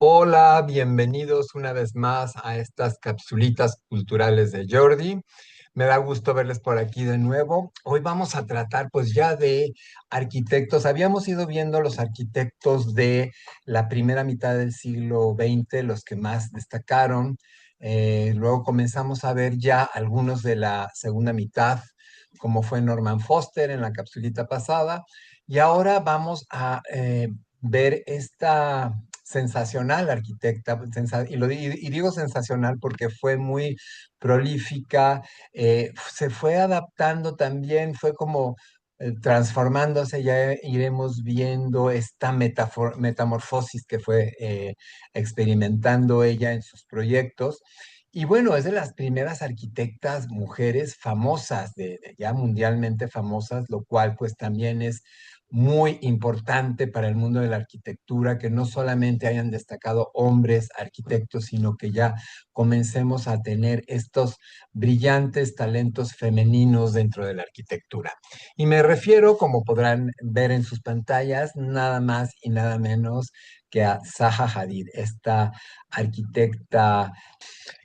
Hola, bienvenidos una vez más a estas capsulitas culturales de Jordi. Me da gusto verles por aquí de nuevo. Hoy vamos a tratar pues ya de arquitectos. Habíamos ido viendo los arquitectos de la primera mitad del siglo XX, los que más destacaron. Luego comenzamos a ver ya algunos de la segunda mitad, como fue Norman Foster en la capsulita pasada. Y ahora vamos a ver esta sensacional arquitecta, y digo sensacional porque fue muy prolífica, se fue adaptando también, fue como transformándose, ya iremos viendo esta metamorfosis que fue experimentando ella en sus proyectos. Y bueno, es de las primeras arquitectas mujeres famosas, ya mundialmente famosas, lo cual pues también es muy importante para el mundo de la arquitectura, que no solamente hayan destacado hombres arquitectos, sino que ya comencemos a tener estos brillantes talentos femeninos dentro de la arquitectura. Y me refiero, como podrán ver en sus pantallas, nada más y nada menos que a Zaha Hadid, esta arquitecta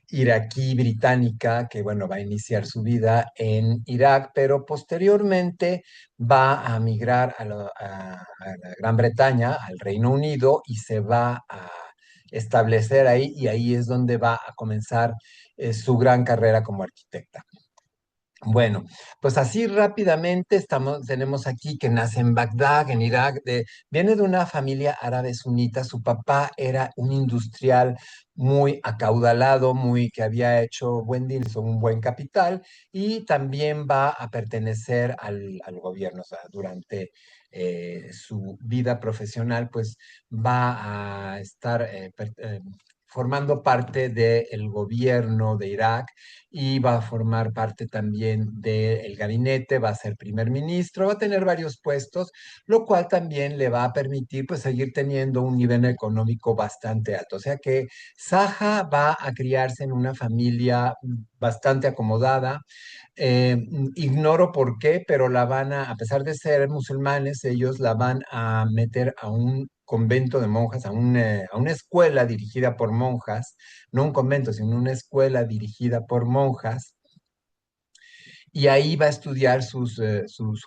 iraquí británica que, bueno, va a iniciar su vida en Irak, pero posteriormente va a migrar a la Gran Bretaña, al Reino Unido, y se va a establecer ahí, y ahí es donde va a comenzar su gran carrera como arquitecta. Bueno, pues así rápidamente tenemos aquí que nace en Bagdad, en Irak, viene de una familia árabe sunita. Su papá era un industrial muy acaudalado, que había hecho buen deal, hizo un buen capital, y también va a pertenecer al gobierno. O sea, durante su vida profesional, pues va a estar formando parte del gobierno de Irak, y va a formar parte también del gabinete, va a ser primer ministro, va a tener varios puestos, lo cual también le va a permitir pues seguir teniendo un nivel económico bastante alto. O sea que Saja va a criarse en una familia bastante acomodada. Ignoro por qué, pero a pesar de ser musulmanes, ellos la van a meter a un convento de monjas, a una escuela dirigida por monjas, no un convento, sino una escuela dirigida por monjas, y ahí va a estudiar su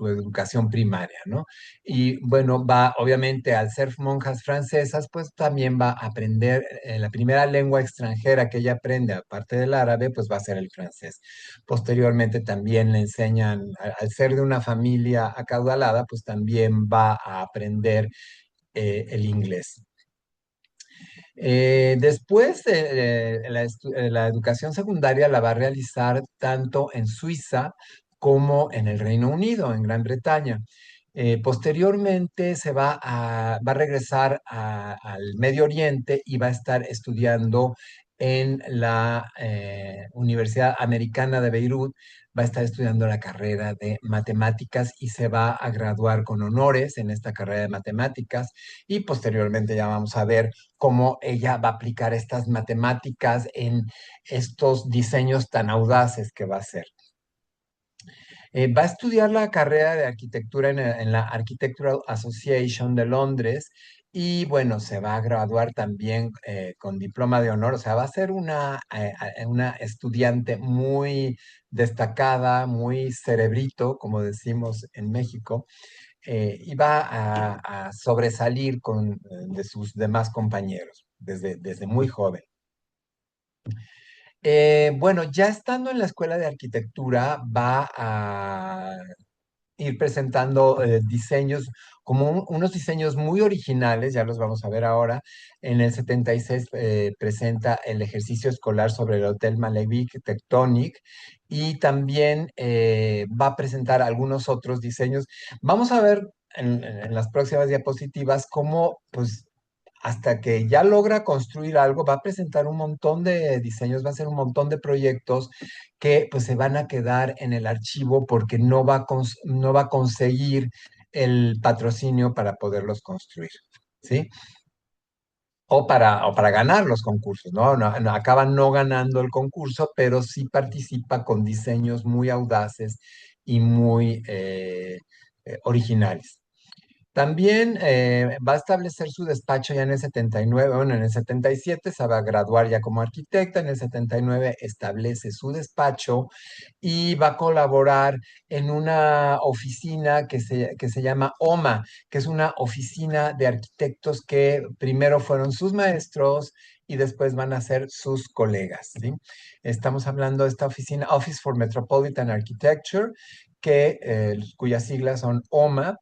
educación primaria, ¿no? Y bueno, obviamente, al ser monjas francesas, pues también va a aprender la primera lengua extranjera que ella aprende, aparte del árabe, pues va a ser el francés. Posteriormente también le enseñan, al ser de una familia acaudalada, pues también va a aprender el inglés. Después, la educación secundaria la va a realizar tanto en Suiza como en el Reino Unido, en Gran Bretaña. Posteriormente va a regresar al Medio Oriente y va a estar estudiando en la Universidad Americana de Beirut. Va a estar estudiando la carrera de matemáticas y se va a graduar con honores en esta carrera de matemáticas, y posteriormente ya vamos a ver cómo ella va a aplicar estas matemáticas en estos diseños tan audaces que va a hacer. Va a estudiar la carrera de arquitectura en la Architectural Association de Londres, y bueno, se va a graduar también con diploma de honor. O sea, va a ser una estudiante muy destacada, muy cerebrito, como decimos en México, y va a sobresalir de sus demás compañeros desde muy joven. Bueno, ya estando en la escuela de arquitectura, va a ir presentando diseños, como unos diseños muy originales, ya los vamos a ver ahora. En el 76 presenta el ejercicio escolar sobre el Hotel Malevich Tectonic, y también va a presentar algunos otros diseños. Vamos a ver en las próximas diapositivas cómo, pues, hasta que ya logra construir algo, va a presentar un montón de diseños, va a hacer un montón de proyectos que pues se van a quedar en el archivo porque no va a conseguir el patrocinio para poderlos construir, ¿sí? O para ganar los concursos, ¿no? Acaban no ganando el concurso, pero sí participa con diseños muy audaces y muy originales. También va a establecer su despacho ya en el 79, bueno, en el 77 se va a graduar ya como arquitecta, en el 79 establece su despacho y va a colaborar en una oficina que se llama OMA, que es una oficina de arquitectos que primero fueron sus maestros y después van a ser sus colegas, ¿sí? Estamos hablando de esta oficina, Office for Metropolitan Architecture, cuyas siglas son OMA,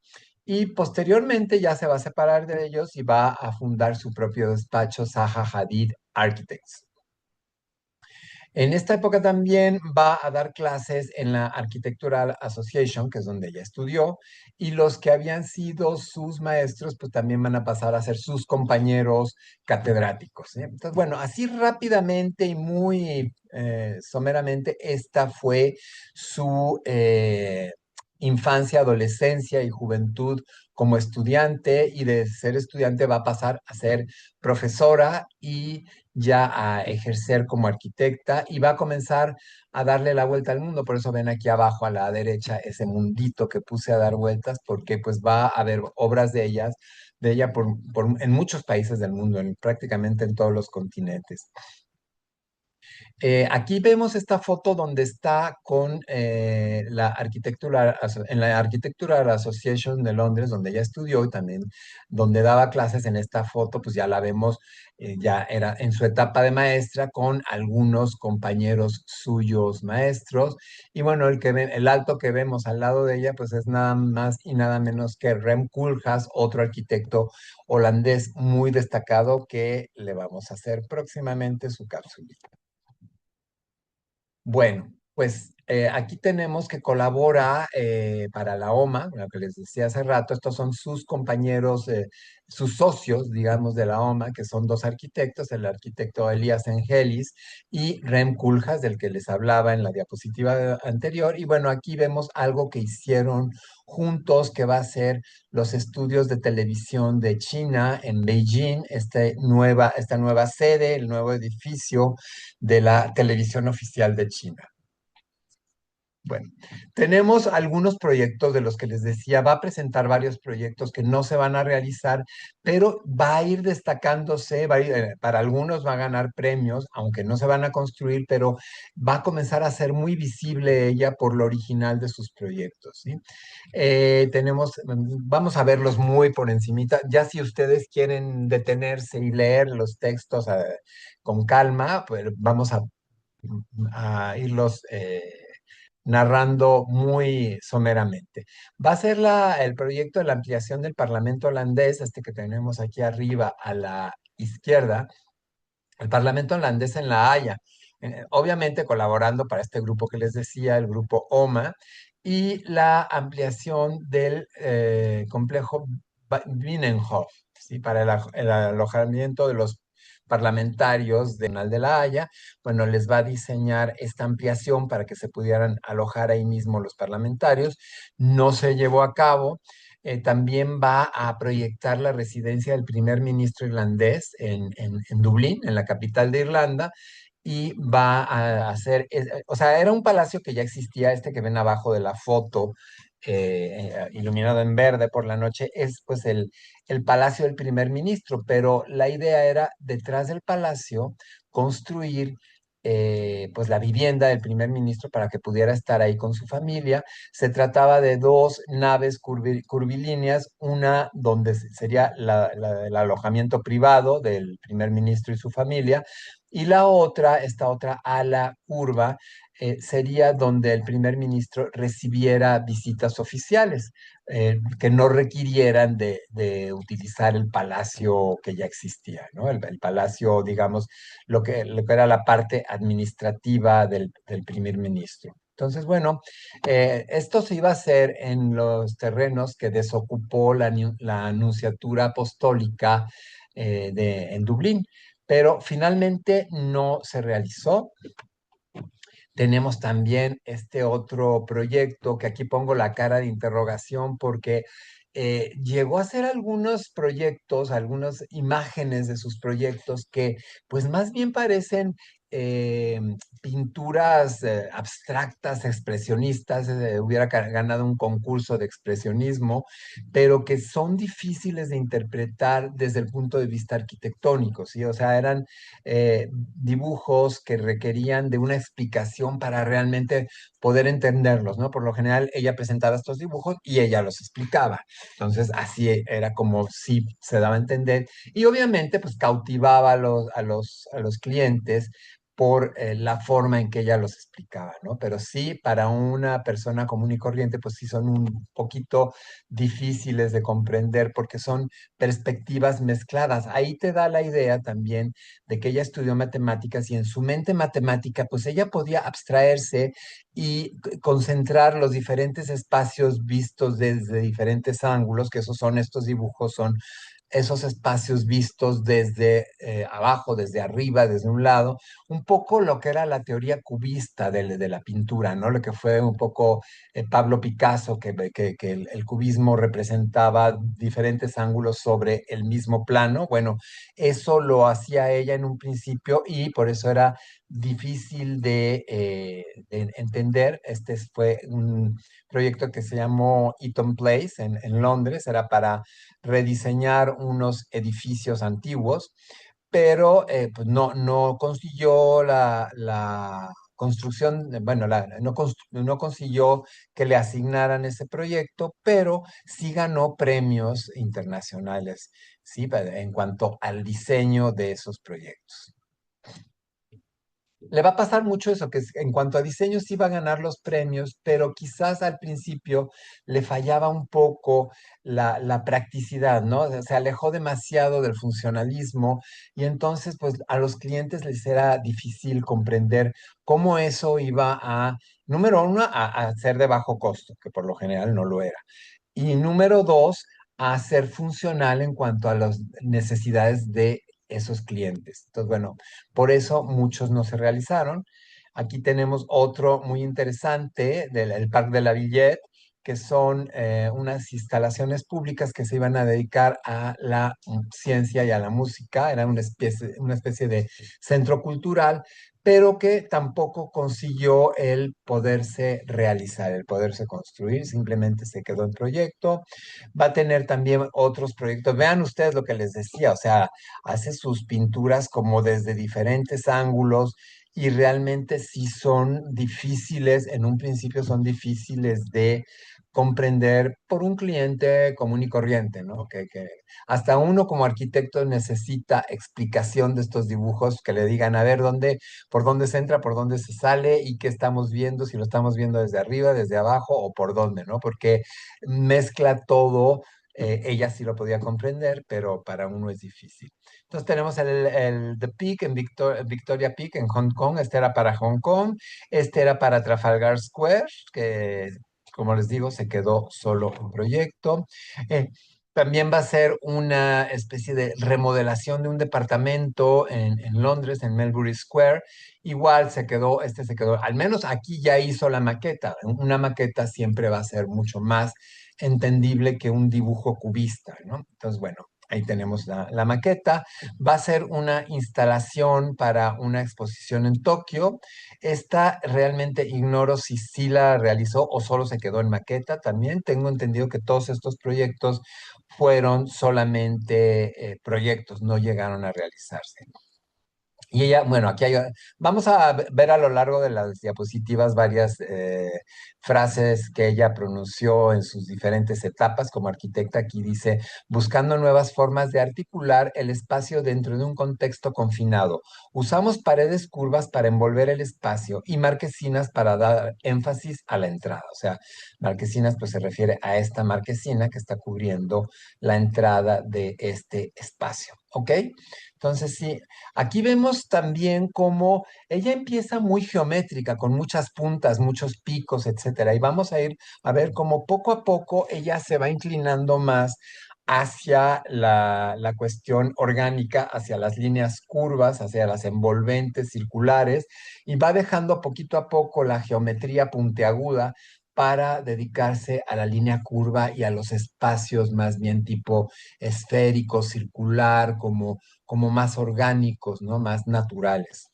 y posteriormente ya se va a separar de ellos y va a fundar su propio despacho, Zaha Hadid Architects. En esta época también va a dar clases en la Architectural Association, que es donde ella estudió, y los que habían sido sus maestros, pues también van a pasar a ser sus compañeros catedráticos, ¿sí? Entonces, bueno, así rápidamente y muy someramente, esta fue su infancia, adolescencia y juventud como estudiante, y de ser estudiante va a pasar a ser profesora y ya a ejercer como arquitecta y va a comenzar a darle la vuelta al mundo. Por eso ven aquí abajo a la derecha ese mundito que puse a dar vueltas, porque pues va a haber obras de ella en muchos países del mundo, prácticamente en todos los continentes. Aquí vemos esta foto donde está con en la Architectural Association de Londres, donde ella estudió y también donde daba clases. En esta foto, pues ya la vemos, ya era en su etapa de maestra con algunos compañeros suyos maestros. Y bueno, el alto que vemos al lado de ella, pues es nada más y nada menos que Rem Koolhaas, otro arquitecto holandés muy destacado que le vamos a hacer próximamente su cápsula. Bueno, pues aquí tenemos que colabora para la OMA, lo que les decía hace rato. Estos son sus compañeros, sus socios, digamos, de la OMA, que son dos arquitectos, el arquitecto Elías Engelis y Rem Koolhaas, del que les hablaba en la diapositiva anterior. Y bueno, aquí vemos algo que hicieron juntos, que va a ser los estudios de televisión de China en Beijing, esta nueva sede, el nuevo edificio de la televisión oficial de China. Bueno, tenemos algunos proyectos de los que les decía, va a presentar varios proyectos que no se van a realizar, pero va a ir destacándose, para algunos va a ganar premios, aunque no se van a construir, pero va a comenzar a ser muy visible ella por lo original de sus proyectos, ¿sí? Vamos a verlos muy por encimita. Ya si ustedes quieren detenerse y leer los textos con calma, pues vamos a irlos narrando muy someramente. Va a ser el proyecto de la ampliación del Parlamento holandés, este que tenemos aquí arriba a la izquierda, el Parlamento holandés en La Haya, obviamente colaborando para este grupo que les decía, el grupo OMA, y la ampliación del complejo Binnenhof, ¿sí? Para el alojamiento de los parlamentarios de La Haya. Bueno, les va a diseñar esta ampliación para que se pudieran alojar ahí mismo los parlamentarios. No se llevó a cabo. También va a proyectar la residencia del primer ministro irlandés en Dublín, en la capital de Irlanda, y va a hacer, o sea, era un palacio que ya existía, este que ven abajo de la foto, iluminado en verde por la noche, es pues el palacio del primer ministro, pero la idea era detrás del palacio construir pues la vivienda del primer ministro para que pudiera estar ahí con su familia. Se trataba de dos naves curvilíneas, una donde sería el alojamiento privado del primer ministro y su familia, y la otra, esta otra ala curva, sería donde el primer ministro recibiera visitas oficiales, que no requirieran de utilizar el palacio que ya existía, ¿no? El palacio, digamos, lo que era la parte administrativa del primer ministro. Entonces, bueno, esto se iba a hacer en los terrenos que desocupó la Anunciatura Apostólica en Dublín, pero finalmente no se realizó. Tenemos también este otro proyecto que aquí pongo la cara de interrogación porque llegó a hacer algunos proyectos, algunas imágenes de sus proyectos que pues más bien parecen pinturas abstractas, expresionistas, hubiera ganado un concurso de expresionismo, pero que son difíciles de interpretar desde el punto de vista arquitectónico, ¿sí? O sea, eran dibujos que requerían de una explicación para realmente poder entenderlos, ¿no? Por lo general, ella presentaba estos dibujos y ella los explicaba. Entonces, así era como sí se daba a entender. Y obviamente, pues cautivaba a los clientes por la forma en que ella los explicaba, ¿no? Pero sí, para una persona común y corriente, pues sí son un poquito difíciles de comprender porque son perspectivas mezcladas. Ahí te da la idea también de que ella estudió matemáticas y en su mente matemática, pues ella podía abstraerse y concentrar los diferentes espacios vistos desde diferentes ángulos, que esos son estos dibujos, son esos espacios vistos desde abajo, desde arriba, desde un lado, un poco lo que era la teoría cubista de la pintura, ¿no? Lo que fue un poco Pablo Picasso, que el cubismo representaba diferentes ángulos sobre el mismo plano. Bueno, eso lo hacía ella en un principio y por eso era difícil de entender. Este fue un proyecto que se llamó Eaton Place en Londres, era para rediseñar unos edificios antiguos, pero pues no consiguió la construcción, bueno, no consiguió que le asignaran ese proyecto, pero sí ganó premios internacionales, ¿sí? En cuanto al diseño de esos proyectos. Le va a pasar mucho eso, que en cuanto a diseño sí va a ganar los premios, pero quizás al principio le fallaba un poco la practicidad, ¿no? O sea, se alejó demasiado del funcionalismo y entonces pues a los clientes les era difícil comprender cómo eso iba a, número uno, a ser de bajo costo, que por lo general no lo era. Y número dos, a ser funcional en cuanto a las necesidades de esos clientes. Entonces, bueno, por eso muchos no se realizaron. Aquí tenemos otro muy interesante del el Parc de la Villette, que son unas instalaciones públicas que se iban a dedicar a la ciencia y a la música. Era una especie de centro cultural, pero que tampoco consiguió el poderse realizar, el poderse construir, simplemente se quedó en proyecto. Va a tener también otros proyectos. Vean ustedes lo que les decía, o sea, hace sus pinturas como desde diferentes ángulos y realmente sí son difíciles, en un principio son difíciles de comprender por un cliente común y corriente, ¿no? Que hasta uno como arquitecto necesita explicación de estos dibujos, que le digan, a ver, por dónde se entra, por dónde se sale y qué estamos viendo, si lo estamos viendo desde arriba, desde abajo o por dónde, ¿no? Porque mezcla todo. Ella sí lo podía comprender, pero para uno es difícil. Entonces tenemos el The Peak en Victoria Peak en Hong Kong. Este era para Hong Kong. Este era para Trafalgar Square, que como les digo, se quedó solo un proyecto. Eh, También va a ser una especie de remodelación de un departamento en Londres, en Melbury Square. Igual se quedó, al menos aquí ya hizo la maqueta. Una maqueta siempre va a ser mucho más entendible que un dibujo cubista, ¿no? Entonces, bueno, ahí tenemos la maqueta. Va a ser una instalación para una exposición en Tokio. Esta realmente ignoro si sí la realizó o solo se quedó en maqueta. También tengo entendido que todos estos proyectos fueron solamente proyectos, no llegaron a realizarse. Y ella, bueno, vamos a ver a lo largo de las diapositivas varias frases que ella pronunció en sus diferentes etapas como arquitecta. Aquí dice, buscando nuevas formas de articular el espacio dentro de un contexto confinado. Usamos paredes curvas para envolver el espacio y marquesinas para dar énfasis a la entrada. O sea, marquesinas pues se refiere a esta marquesina que está cubriendo la entrada de este espacio. ¿Ok? Entonces, sí, aquí vemos también cómo ella empieza muy geométrica, con muchas puntas, muchos picos, etcétera. Y vamos a ir a ver cómo poco a poco ella se va inclinando más hacia la cuestión orgánica, hacia las líneas curvas, hacia las envolventes circulares, y va dejando poquito a poco la geometría puntiaguda para dedicarse a la línea curva y a los espacios más bien tipo esférico, circular, como más orgánicos, ¿no? Más naturales.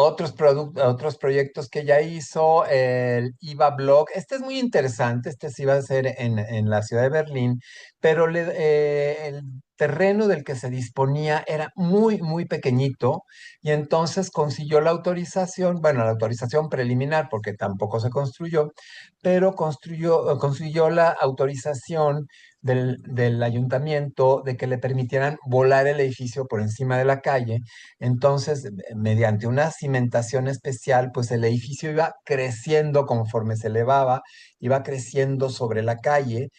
otros proyectos que ya hizo, el IVA Blog. Este es muy interesante, este sí va a ser en la ciudad de Berlín, pero el terreno del que se disponía era muy, muy pequeñito y entonces consiguió la autorización, bueno, la autorización preliminar porque tampoco se construyó, pero consiguió la autorización del ayuntamiento de que le permitieran volar el edificio por encima de la calle. Entonces, mediante una cimentación especial, pues el edificio iba creciendo conforme se elevaba, iba creciendo sobre la calle,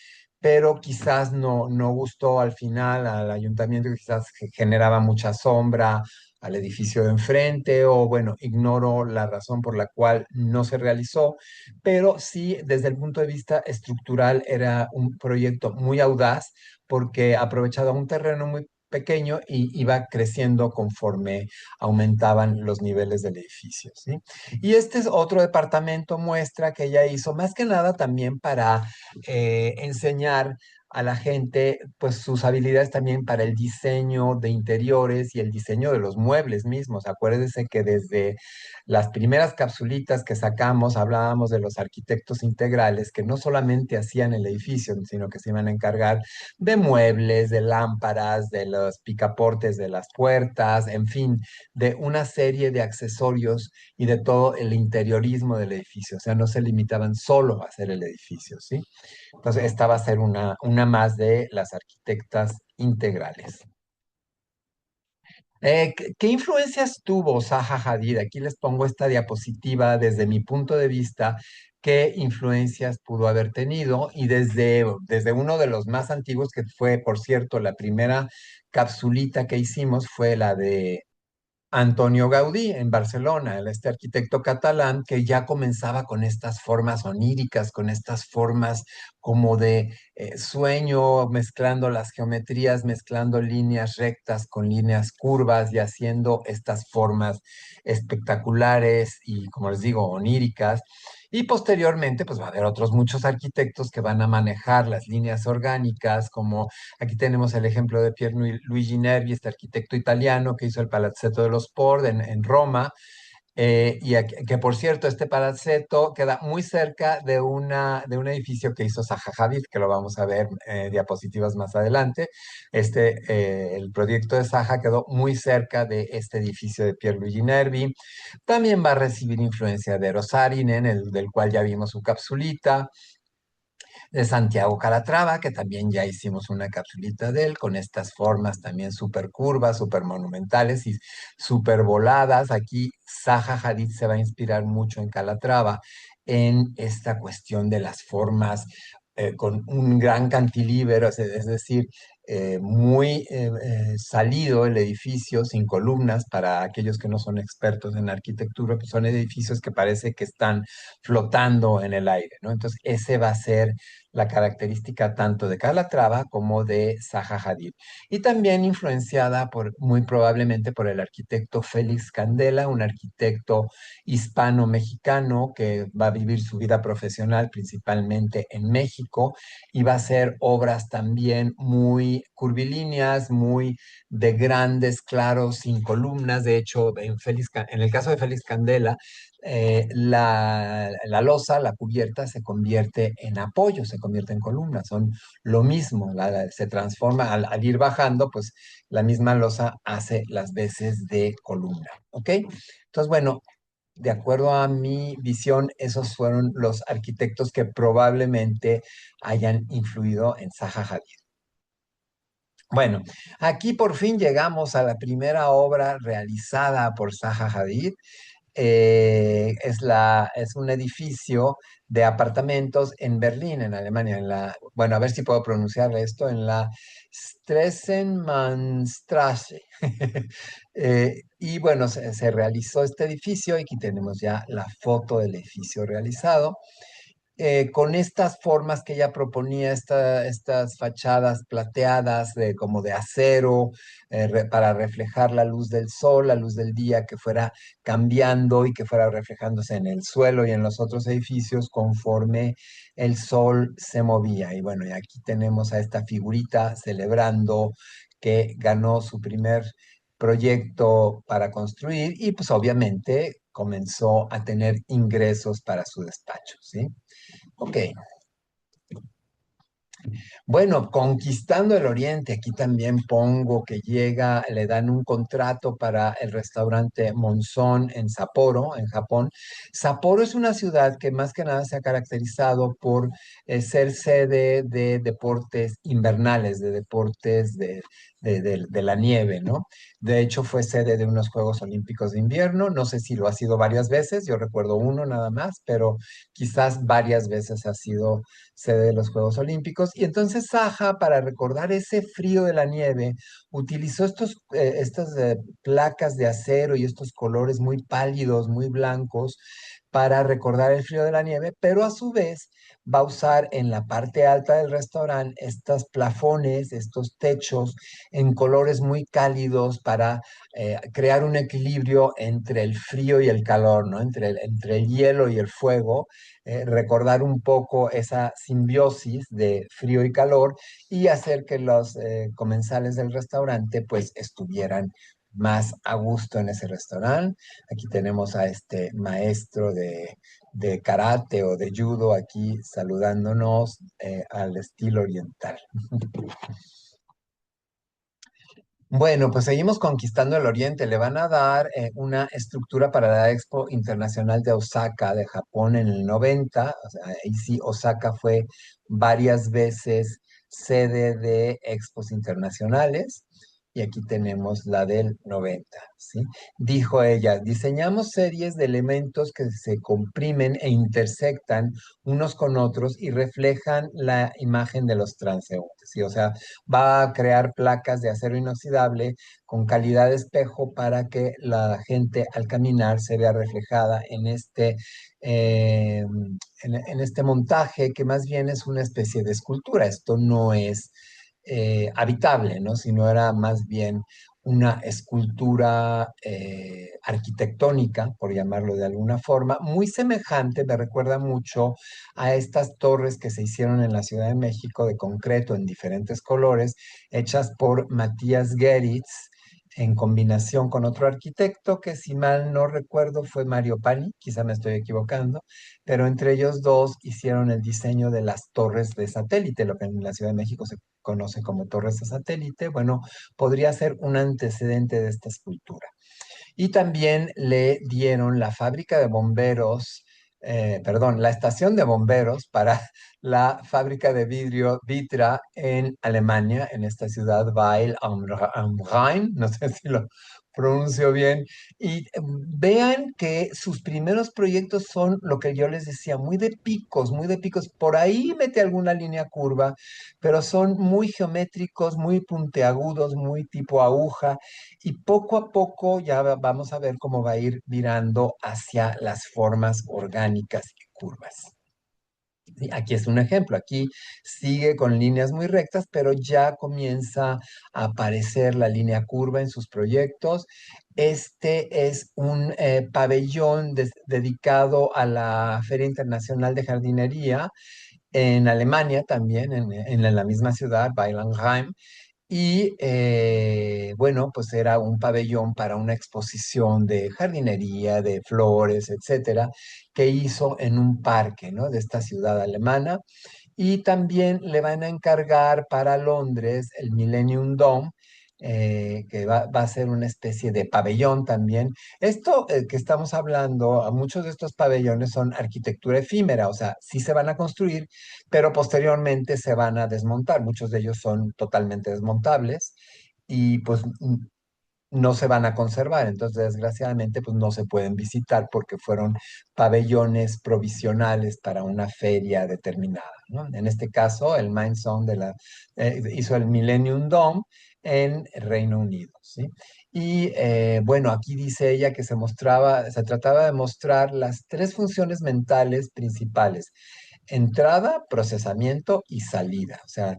pero quizás no gustó al final al ayuntamiento, quizás generaba mucha sombra al edificio de enfrente, o bueno, ignoro la razón por la cual no se realizó, pero sí, desde el punto de vista estructural, era un proyecto muy audaz porque aprovechaba un terreno muy pequeño y iba creciendo conforme aumentaban los niveles del edificio, ¿sí? Y este es otro departamento muestra que ella hizo, más que nada también para enseñar a la gente, pues sus habilidades también para el diseño de interiores y el diseño de los muebles mismos. Acuérdense que desde las primeras capsulitas que sacamos hablábamos de los arquitectos integrales que no solamente hacían el edificio, sino que se iban a encargar de muebles, de lámparas, de los picaportes de las puertas, en fin, de una serie de accesorios y de todo el interiorismo del edificio. O sea, no se limitaban solo a hacer el edificio, ¿sí? Entonces, esta va a ser una más de las arquitectas integrales. ¿Qué influencias tuvo Zaha Hadid? Aquí les pongo esta diapositiva desde mi punto de vista, qué influencias pudo haber tenido y desde uno de los más antiguos, que fue, por cierto, la primera capsulita que hicimos fue la de Antonio Gaudí en Barcelona, este arquitecto catalán que ya comenzaba con estas formas oníricas, con estas formas como de sueño, mezclando las geometrías, mezclando líneas rectas con líneas curvas y haciendo estas formas espectaculares y, como les digo, oníricas. Y posteriormente, pues va a haber otros muchos arquitectos que van a manejar las líneas orgánicas, como aquí tenemos el ejemplo de Luigi Nervi, este arquitecto italiano que hizo el Palazzetto dello Sport en Roma, que por cierto, este palacete queda muy cerca de un edificio que hizo Zaha Hadid, que lo vamos a ver diapositivas más adelante. El proyecto de Zaha quedó muy cerca de este edificio de Pierluigi Nervi. También va a recibir influencia de Rosarinen, del cual ya vimos su capsulita, de Santiago Calatrava, que también ya hicimos una capsulita de él, con estas formas también súper curvas, súper monumentales y súper voladas. Aquí Zaha Hadid se va a inspirar mucho en Calatrava, en esta cuestión de las formas con un gran cantilever, es decir, muy salido el edificio, sin columnas. Para aquellos que no son expertos en arquitectura, pues son edificios que parece que están flotando en el aire, ¿no? Entonces, ese va a ser la característica tanto de Calatrava como de Zaha Hadid. Y también influenciada muy probablemente por el arquitecto Félix Candela, un arquitecto hispano-mexicano que va a vivir su vida profesional principalmente en México y va a hacer obras también muy curvilíneas, muy de grandes, claros, sin columnas. De hecho, en el caso de Félix Candela, la losa, la cubierta, se convierte en apoyo, se convierte en columna, son lo mismo, se transforma al ir bajando, pues la misma losa hace las veces de columna, ¿ok? Entonces, bueno, de acuerdo a mi visión, esos fueron los arquitectos que probablemente hayan influido en Zaha Hadid. Bueno, aquí por fin llegamos a la primera obra realizada por Zaha Hadid. Es un edificio de apartamentos en Berlín, en Alemania, bueno, a ver si puedo pronunciar esto, en la Stresemannstraße. Y bueno, se realizó este edificio y aquí tenemos ya la foto del edificio realizado con estas formas que ella proponía, estas fachadas plateadas como de acero, para reflejar la luz del sol, la luz del día, que fuera cambiando y que fuera reflejándose en el suelo y en los otros edificios conforme el sol se movía. Y bueno, y aquí tenemos a esta figurita celebrando que ganó su primer proyecto para construir y pues obviamente comenzó a tener ingresos para su despacho, ¿sí? Ok. Bueno, conquistando el Oriente, aquí también pongo que llega, le dan un contrato para el restaurante Monzón en Sapporo, en Japón. Sapporo es una ciudad que más que nada se ha caracterizado por ser sede de deportes invernales, de deportes de la nieve, ¿no? De hecho, fue sede de unos Juegos Olímpicos de invierno. No sé si lo ha sido varias veces, yo recuerdo uno nada más, pero quizás varias veces ha sido sede de los Juegos Olímpicos. Y entonces Saja, para recordar ese frío de la nieve, utilizó estas placas de acero y estos colores muy pálidos, muy blancos, para recordar el frío de la nieve, pero a su vez va a usar en la parte alta del restaurante estos plafones, estos techos en colores muy cálidos para crear un equilibrio entre el frío y el calor, ¿no? Entre el hielo y el fuego, recordar un poco esa simbiosis de frío y calor y hacer que los comensales del restaurante pues estuvieran más a gusto en ese restaurante. Aquí tenemos a este maestro de karate o de judo aquí saludándonos al estilo oriental. Bueno, pues seguimos conquistando el Oriente. Le van a dar una estructura para la Expo Internacional de Osaka de Japón en el 90. O sea, ahí sí, Osaka fue varias veces sede de expos internacionales. Y aquí tenemos la del 90, ¿sí? Dijo ella, diseñamos series de elementos que se comprimen e intersectan unos con otros y reflejan la imagen de los transeúntes, ¿sí? O sea, va a crear placas de acero inoxidable con calidad de espejo para que la gente al caminar se vea reflejada en este montaje que más bien es una especie de escultura. Esto no es habitable, ¿no? Sino era más bien una escultura arquitectónica, por llamarlo de alguna forma, muy semejante, me recuerda mucho a estas torres que se hicieron en la Ciudad de México de concreto en diferentes colores, hechas por Matías Geritz en combinación con otro arquitecto que si mal no recuerdo fue Mario Pani, quizá me estoy equivocando, pero entre ellos dos hicieron el diseño de las torres de satélite, lo que en la Ciudad de México se conoce como torres de satélite. Bueno, podría ser un antecedente de esta escultura. Y también le dieron la fábrica de bomberos, perdón, la estación de bomberos para la fábrica de vidrio Vitra en Alemania, en esta ciudad Weil am Rhein, no sé si lo pronuncio bien, y vean que sus primeros proyectos son lo que yo les decía, muy de picos, por ahí mete alguna línea curva, pero son muy geométricos, muy puntiagudos, muy tipo aguja, y poco a poco ya vamos a ver cómo va a ir virando hacia las formas orgánicas y curvas. ¿Sí? Aquí es un ejemplo, aquí sigue con líneas muy rectas, pero ya comienza a aparecer la línea curva en sus proyectos. Este es un pabellón dedicado a la Feria Internacional de Jardinería en Alemania también, en la misma ciudad, Weilanheim, y bueno, pues era un pabellón para una exposición de jardinería, de flores, etcétera, que hizo en un parque, ¿no? De esta ciudad alemana. Y también le van a encargar para Londres el Millennium Dome, que va a ser una especie de pabellón también. Esto que estamos hablando, a muchos de estos pabellones son arquitectura efímera, o sea, sí se van a construir, pero posteriormente se van a desmontar. Muchos de ellos son totalmente desmontables y pues no se van a conservar. Entonces, desgraciadamente, pues no se pueden visitar porque fueron pabellones provisionales para una feria determinada, ¿no? En este caso, el Mindsong hizo el Millennium Dome en Reino Unido, ¿sí? Y bueno, aquí dice ella que se trataba de mostrar las tres funciones mentales principales: entrada, procesamiento y salida. O sea,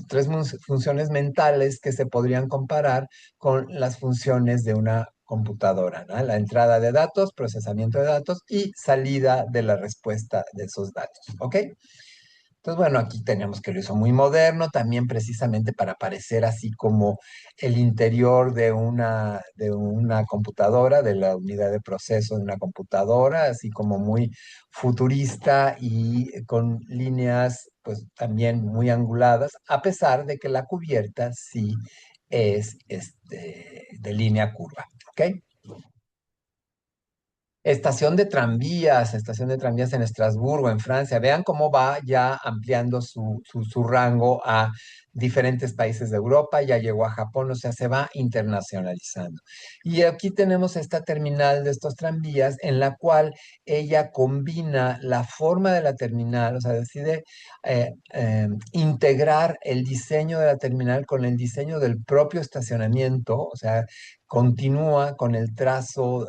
tres funciones mentales que se podrían comparar con las funciones de una computadora, ¿no? La entrada de datos, procesamiento de datos y salida de la respuesta de esos datos, ¿ok? Entonces, bueno, aquí tenemos que lo hizo muy moderno, también precisamente para parecer así como el interior de una computadora, de la unidad de proceso de una computadora, así como muy futurista y con líneas pues también muy anguladas, a pesar de que la cubierta sí es de línea curva, ¿ok? Estación de tranvías en Estrasburgo, en Francia. Vean cómo va ya ampliando su rango a diferentes países de Europa, ya llegó a Japón, o sea, se va internacionalizando. Y aquí tenemos esta terminal de estos tranvías en la cual ella combina la forma de la terminal, o sea, decide integrar el diseño de la terminal con el diseño del propio estacionamiento, o sea, continúa con el trazo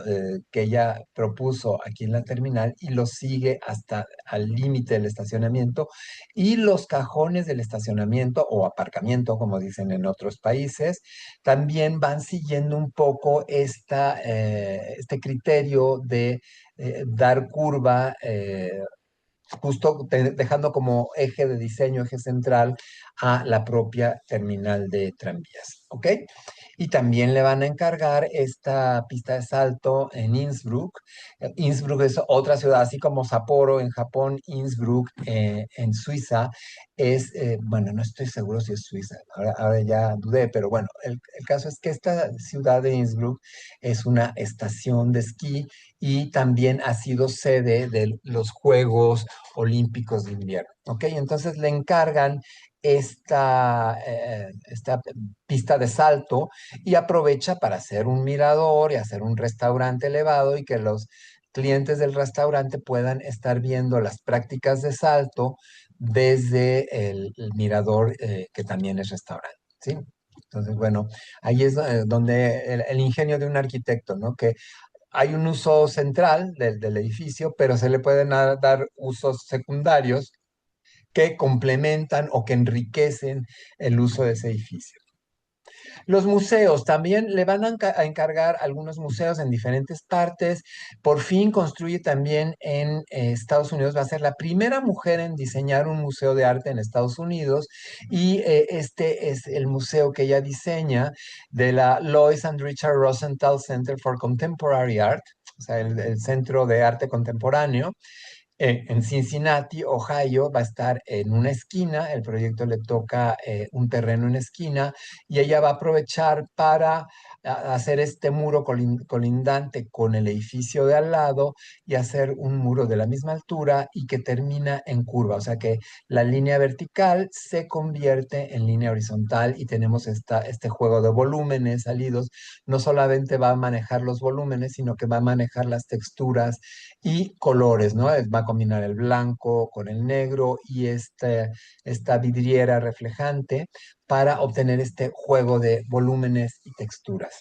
que ella propuso aquí en la terminal y lo sigue hasta al límite del estacionamiento y los cajones del estacionamiento o aparcamiento, como dicen en otros países, también van siguiendo un poco este criterio de dar curva. Justo dejando como eje de diseño, eje central a la propia terminal de tranvías, ¿ok? Y también le van a encargar esta pista de salto en Innsbruck. Innsbruck es otra ciudad, así como Sapporo en Japón, Innsbruck en Suiza. Bueno, no estoy seguro si es Suiza, ahora ya dudé, pero bueno, el caso es que esta ciudad de Innsbruck es una estación de esquí y también ha sido sede de los Juegos Olímpicos de Invierno. ¿Ok? Entonces le encargan esta pista de salto y aprovecha para hacer un mirador y hacer un restaurante elevado y que los clientes del restaurante puedan estar viendo las prácticas de salto desde el mirador que también es restaurante, ¿sí? Entonces, bueno, ahí es donde el ingenio de un arquitecto, ¿no? Que hay un uso central del edificio, pero se le pueden dar usos secundarios que complementan o que enriquecen el uso de ese edificio. Los museos también le van a encargar algunos museos en diferentes partes. Por fin construye también en Estados Unidos, va a ser la primera mujer en diseñar un museo de arte en Estados Unidos y este es el museo que ella diseña de la Lois and Richard Rosenthal Center for Contemporary Art, o sea, el Centro de Arte Contemporáneo en Cincinnati, Ohio, va a estar en una esquina, el proyecto le toca un terreno en esquina y ella va a aprovechar para hacer este muro colindante con el edificio de al lado y hacer un muro de la misma altura y que termina en curva, o sea que la línea vertical se convierte en línea horizontal y tenemos este juego de volúmenes salidos. No solamente va a manejar los volúmenes, sino que va a manejar las texturas y colores, ¿no? Va a combinar el blanco con el negro y esta vidriera reflejante para obtener este juego de volúmenes y texturas.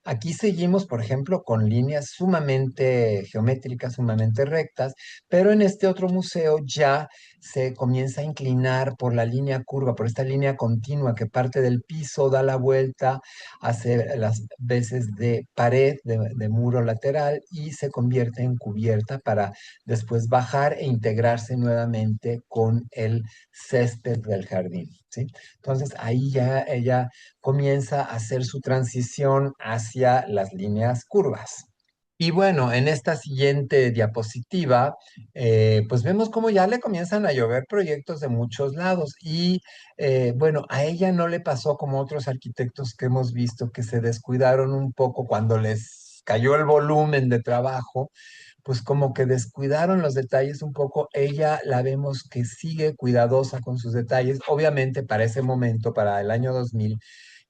Aquí seguimos, por ejemplo, con líneas sumamente geométricas, sumamente rectas, pero en este otro museo ya se comienza a inclinar por la línea curva, por esta línea continua que parte del piso, da la vuelta, hace las veces de pared, de muro lateral y se convierte en cubierta para después bajar e integrarse nuevamente con el césped del jardín, ¿sí? Entonces ahí ya ella comienza a hacer su transición hacia las líneas curvas. Y bueno, en esta siguiente diapositiva, pues vemos cómo ya le comienzan a llover proyectos de muchos lados. Y bueno, a ella no le pasó como otros arquitectos que hemos visto que se descuidaron un poco cuando les cayó el volumen de trabajo, pues como que descuidaron los detalles un poco. Ella la vemos que sigue cuidadosa con sus detalles. Obviamente para ese momento, para el año 2000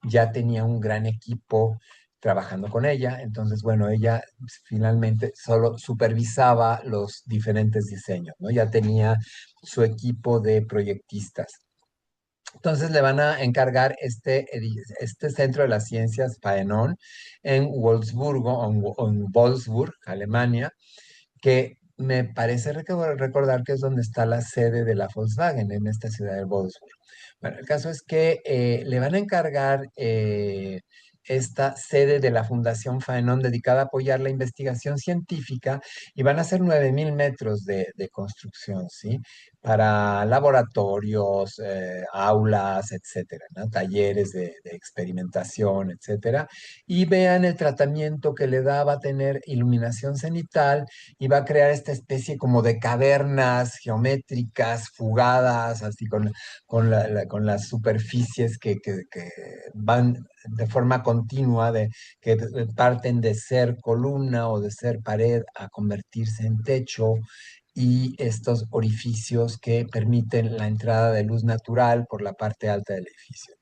ya tenía un gran equipo trabajando con ella. Entonces, bueno, ella finalmente solo supervisaba los diferentes diseños, ¿no? Ya tenía su equipo de proyectistas. Entonces le van a encargar este Centro de las Ciencias Paenon en Wolfsburgo, o en Wolfsburg, Alemania, que me parece recordar que es donde está la sede de la Volkswagen, en esta ciudad de Wolfsburg. Bueno, el caso es que le van a encargar esta sede de la Fundación Faenón dedicada a apoyar la investigación científica y van a ser 9.000 metros de construcción, ¿sí? Para laboratorios, aulas, etcétera, ¿no? Talleres de experimentación, etcétera. Y vean el tratamiento que le da, va a tener iluminación cenital y va a crear esta especie como de cavernas geométricas, fugadas, así con las superficies que van de forma continua, que parten de ser columna o de ser pared a convertirse en techo, y estos orificios que permiten la entrada de luz natural por la parte alta del edificio.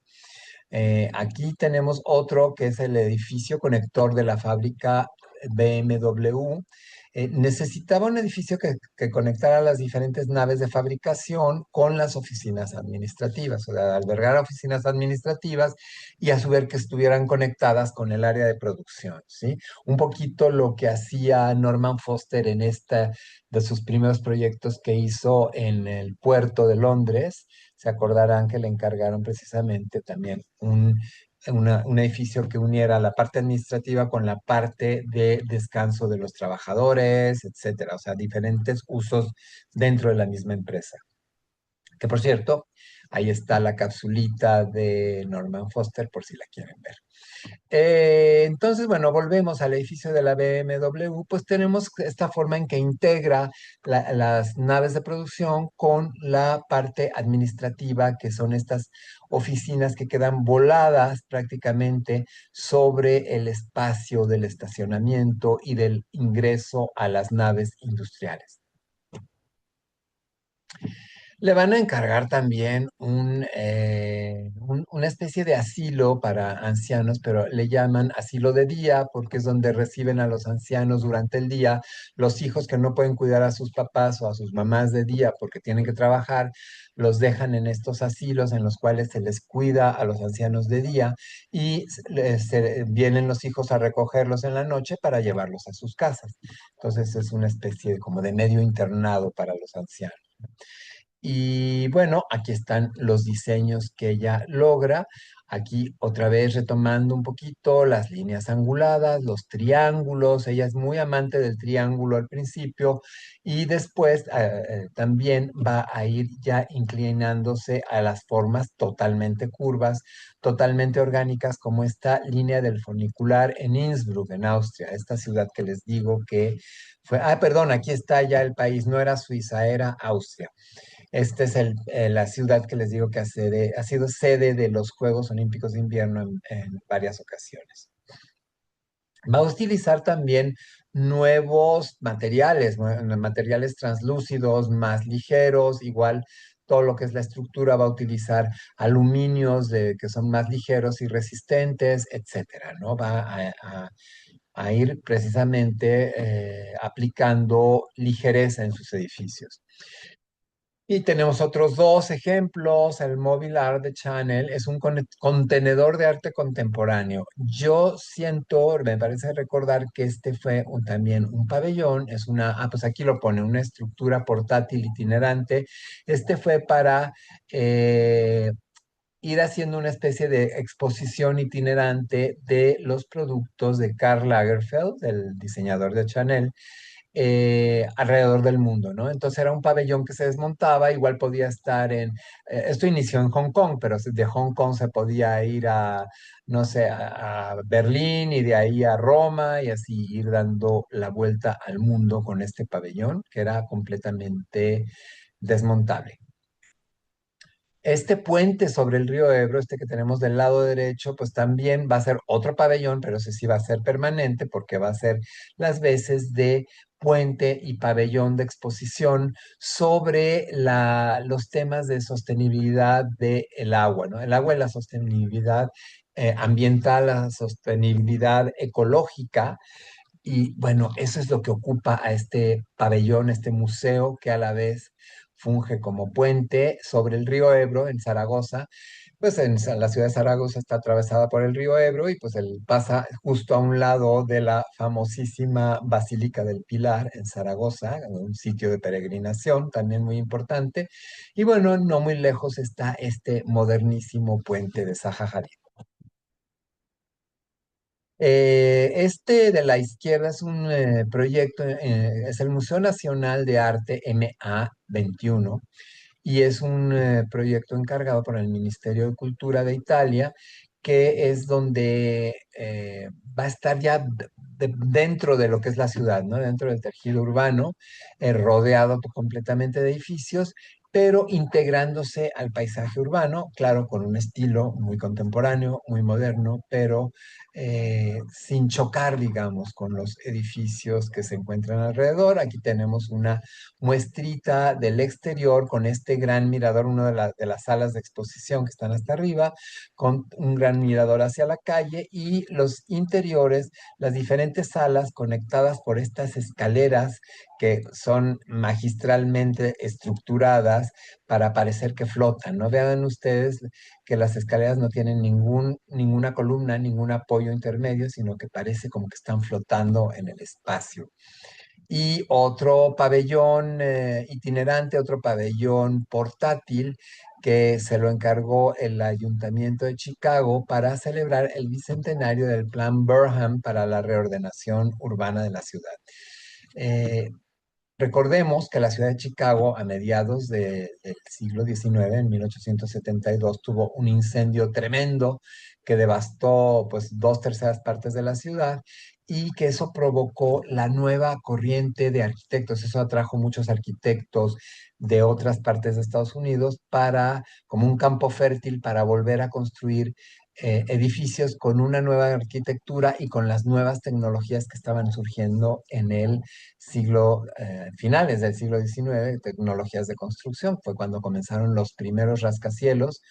Aquí tenemos otro que es el edificio conector de la fábrica BMW. Necesitaba un edificio que conectara las diferentes naves de fabricación con las oficinas administrativas, o sea, albergar oficinas administrativas y a su vez que estuvieran conectadas con el área de producción, ¿sí? Un poquito lo que hacía Norman Foster en esta de sus primeros proyectos que hizo en el puerto de Londres. Se acordarán que le encargaron precisamente también un edificio que uniera la parte administrativa con la parte de descanso de los trabajadores, etcétera. O sea, diferentes usos dentro de la misma empresa. Que por cierto, ahí está la capsulita de Norman Foster por si la quieren ver. Entonces, bueno, volvemos al edificio de la BMW, pues tenemos esta forma en que integra las naves de producción con la parte administrativa, que son estas oficinas que quedan voladas prácticamente sobre el espacio del estacionamiento y del ingreso a las naves industriales. Le van a encargar también una especie de asilo para ancianos, pero le llaman asilo de día porque es donde reciben a los ancianos durante el día. Los hijos que no pueden cuidar a sus papás o a sus mamás de día porque tienen que trabajar, los dejan en estos asilos en los cuales se les cuida a los ancianos de día y vienen los hijos a recogerlos en la noche para llevarlos a sus casas. Entonces es una especie como de medio internado para los ancianos. Y bueno, aquí están los diseños que ella logra. Aquí otra vez retomando un poquito las líneas anguladas, los triángulos. Ella es muy amante del triángulo al principio y después también va a ir ya inclinándose a las formas totalmente curvas, totalmente orgánicas, como esta línea del funicular en Innsbruck, en Austria, esta ciudad que les digo que fue, perdón, aquí está ya el país, no era Suiza, era Austria. Esta es la ciudad que les digo que ha sido sede de los Juegos Olímpicos de Invierno en varias ocasiones. Va a utilizar también nuevos materiales, materiales translúcidos, más ligeros, igual todo lo que es la estructura va a utilizar aluminios que son más ligeros y resistentes, etcétera, ¿no? Va a ir precisamente aplicando ligereza en sus edificios. Y tenemos otros dos ejemplos. El Mobile Art de Chanel es un contenedor de arte contemporáneo. Yo siento, me parece recordar que este fue también un pabellón, es pues aquí lo pone, una estructura portátil itinerante. Este fue para ir haciendo una especie de exposición itinerante de los productos de Karl Lagerfeld, el diseñador de Chanel, alrededor del mundo, ¿no? Entonces era un pabellón que se desmontaba, igual podía estar esto inició en Hong Kong, pero de Hong Kong se podía ir a, no sé, a Berlín y de ahí a Roma y así ir dando la vuelta al mundo con este pabellón que era completamente desmontable. Este puente sobre el río Ebro, este que tenemos del lado derecho, pues también va a ser otro pabellón, pero ese sí va a ser permanente porque va a ser las veces de puente y pabellón de exposición sobre los temas de sostenibilidad del agua, ¿no? El agua y la sostenibilidad ambiental, la sostenibilidad ecológica. Y bueno, eso es lo que ocupa a este pabellón, este museo que a la vez funge como puente sobre el río Ebro en Zaragoza, Pues la ciudad de Zaragoza está atravesada por el río Ebro y pues él pasa justo a un lado de la famosísima Basílica del Pilar en Zaragoza, un sitio de peregrinación también muy importante. Y bueno, no muy lejos está este modernísimo puente de Zaha Hadid. Este de la izquierda es un proyecto, es el Museo Nacional de Arte MA21 y es un proyecto encargado por el Ministerio de Cultura de Italia, que es donde va a estar ya dentro de lo que es la ciudad, ¿no? Dentro del tejido urbano, rodeado completamente de edificios, pero integrándose al paisaje urbano, claro, con un estilo muy contemporáneo, muy moderno, pero sin chocar, digamos, con los edificios que se encuentran alrededor. Aquí tenemos una muestrita del exterior con este gran mirador, una de las salas de exposición que están hasta arriba, con un gran mirador hacia la calle y los interiores, las diferentes salas conectadas por estas escaleras que son magistralmente estructuradas para parecer que flotan. No vean ustedes que las escaleras no tienen ninguna columna, ningún apoyo intermedio, sino que parece como que están flotando en el espacio. Y otro pabellón itinerante, otro pabellón portátil que se lo encargó el Ayuntamiento de Chicago para celebrar el bicentenario del Plan Burham para la reordenación urbana de la ciudad. Eh, Recordemos que la ciudad de Chicago a mediados del siglo XIX, en 1872, tuvo un incendio tremendo que devastó pues dos terceras partes de la ciudad y que eso provocó la nueva corriente de arquitectos. Eso atrajo muchos arquitectos de otras partes de Estados Unidos para, como un campo fértil para volver a construir edificios con una nueva arquitectura y con las nuevas tecnologías que estaban surgiendo en el finales del siglo XIX, tecnologías de construcción. Fue cuando comenzaron los primeros rascacielos,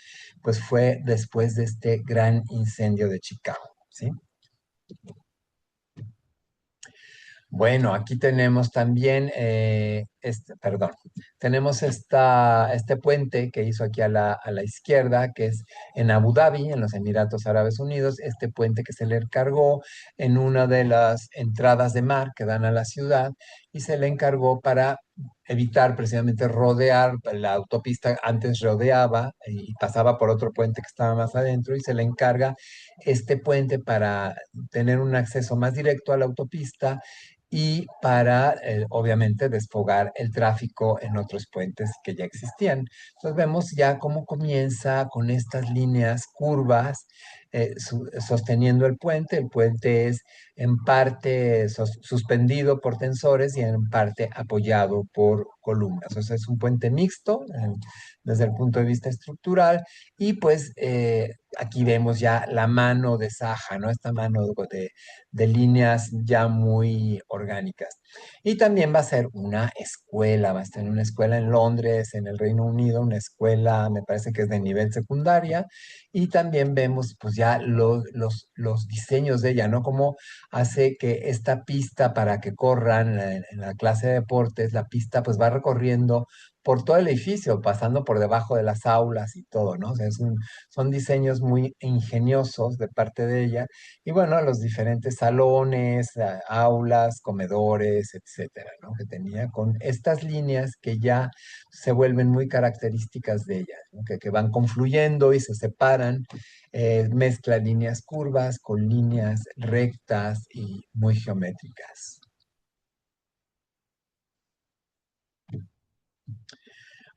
pues fue después de este gran incendio de Chicago, ¿sí? Bueno, aquí tenemos también, perdón, tenemos este puente que hizo aquí a a la izquierda, que es en Abu Dhabi, en los Emiratos Árabes Unidos, este puente que se le encargó en una de las entradas de mar que dan a la ciudad y se le encargó para evitar precisamente rodear la autopista, antes rodeaba y pasaba por otro puente que estaba más adentro y se le encarga este puente para tener un acceso más directo a la autopista y para, obviamente, desfogar el tráfico en otros puentes que ya existían. Entonces vemos ya cómo comienza con estas líneas curvas sosteniendo el puente. El puente es en parte suspendido por tensores y en parte apoyado por columnas. O sea, es un puente mixto desde el punto de vista estructural y pues aquí vemos ya la mano de Saja, ¿no? Esta mano de líneas ya muy orgánicas. Y también va a ser una escuela, va a estar en una escuela en Londres, en el Reino Unido, una escuela, me parece que es de nivel secundaria, y también vemos pues ya los diseños de ella, ¿no? Cómo hace que esta pista para que corran en la clase de deportes, la pista pues va recorriendo por todo el edificio, pasando por debajo de las aulas y todo, ¿no? O sea, son diseños muy ingeniosos de parte de ella y bueno, los diferentes salones, aulas, comedores, etcétera, ¿no? Que tenía con estas líneas que ya se vuelven muy características de ella, ¿no? Que van confluyendo y se separan, mezcla líneas curvas con líneas rectas y muy geométricas.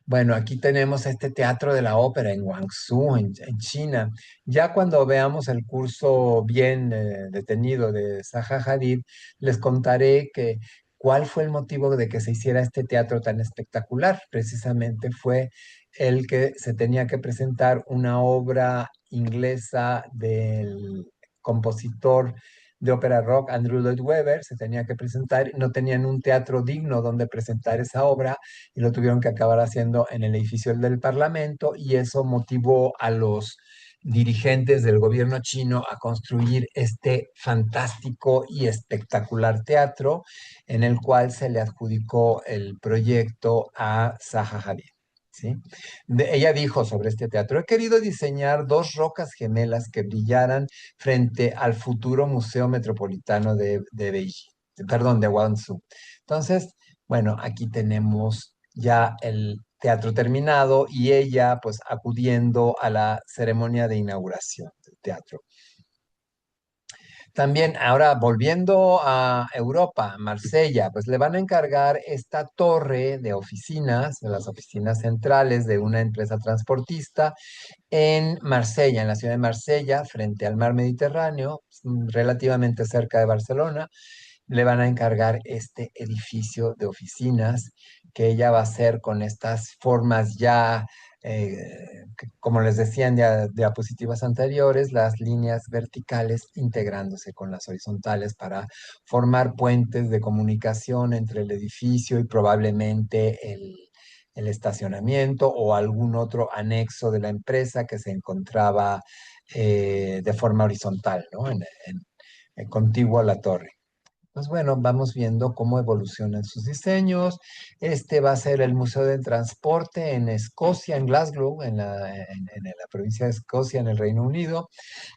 Bueno, aquí tenemos este Teatro de la Ópera en Guangzhou, en China. Ya cuando veamos el curso bien detenido de Zaha Hadid, les contaré que cuál fue el motivo de que se hiciera este teatro tan espectacular. Precisamente fue el que se tenía que presentar una obra inglesa del compositor de ópera rock Andrew Lloyd Webber, se tenía que presentar, no tenían un teatro digno donde presentar esa obra y lo tuvieron que acabar haciendo en el edificio del Parlamento y eso motivó a los dirigentes del gobierno chino a construir este fantástico y espectacular teatro en el cual se le adjudicó el proyecto a Zaha Hadid. ¿sí? Ella dijo sobre este teatro: he querido diseñar dos rocas gemelas que brillaran frente al futuro Museo Metropolitano de Beijing, perdón, de Guangzhou. Entonces, bueno, aquí tenemos ya el teatro terminado y ella pues acudiendo a la ceremonia de inauguración del teatro. También ahora volviendo a Europa, Marsella, pues le van a encargar esta torre de oficinas, de las oficinas centrales de una empresa transportista en Marsella, en la ciudad de Marsella, frente al mar Mediterráneo, relativamente cerca de Barcelona. Le van a encargar este edificio de oficinas que ella va a hacer con estas formas ya, como les decía en diapositivas anteriores, las líneas verticales integrándose con las horizontales para formar puentes de comunicación entre el edificio y probablemente el estacionamiento o algún otro anexo de la empresa que se encontraba de forma horizontal, ¿no? Contiguo a la torre. Pues bueno, vamos viendo cómo evolucionan sus diseños. Este va a ser el Museo del Transporte en Escocia, en Glasgow, en la provincia de Escocia, en el Reino Unido.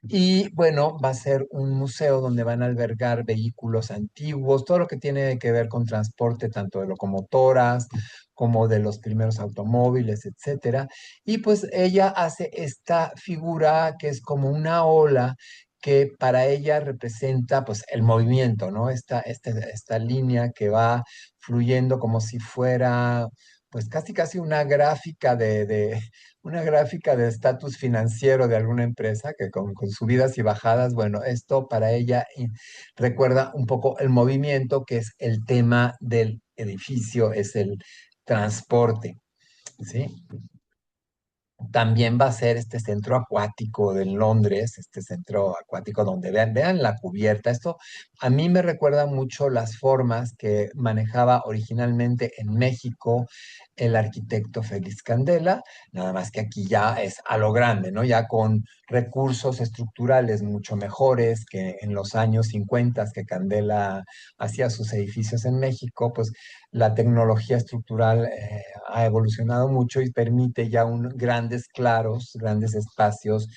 Y bueno, va a ser un museo donde van a albergar vehículos antiguos, todo lo que tiene que ver con transporte, tanto de locomotoras como de los primeros automóviles, etcétera. Y pues ella hace esta figura que es como una ola que para ella representa pues el movimiento, ¿no? Esta línea que va fluyendo como si fuera pues casi una gráfica una gráfica de estatus financiero de alguna empresa que con subidas y bajadas, bueno, esto para ella recuerda un poco el movimiento que es el tema del edificio, es el transporte, ¿sí? También va a ser este centro acuático de Londres, este centro acuático donde vean la cubierta. Esto a mí me recuerda mucho las formas que manejaba originalmente en México el arquitecto Félix Candela, nada más que aquí ya es a lo grande, ¿no? Ya con recursos estructurales mucho mejores que en los años 50 que Candela hacía sus edificios en México, pues la tecnología estructural ha evolucionado mucho y permite ya grandes claros, grandes espacios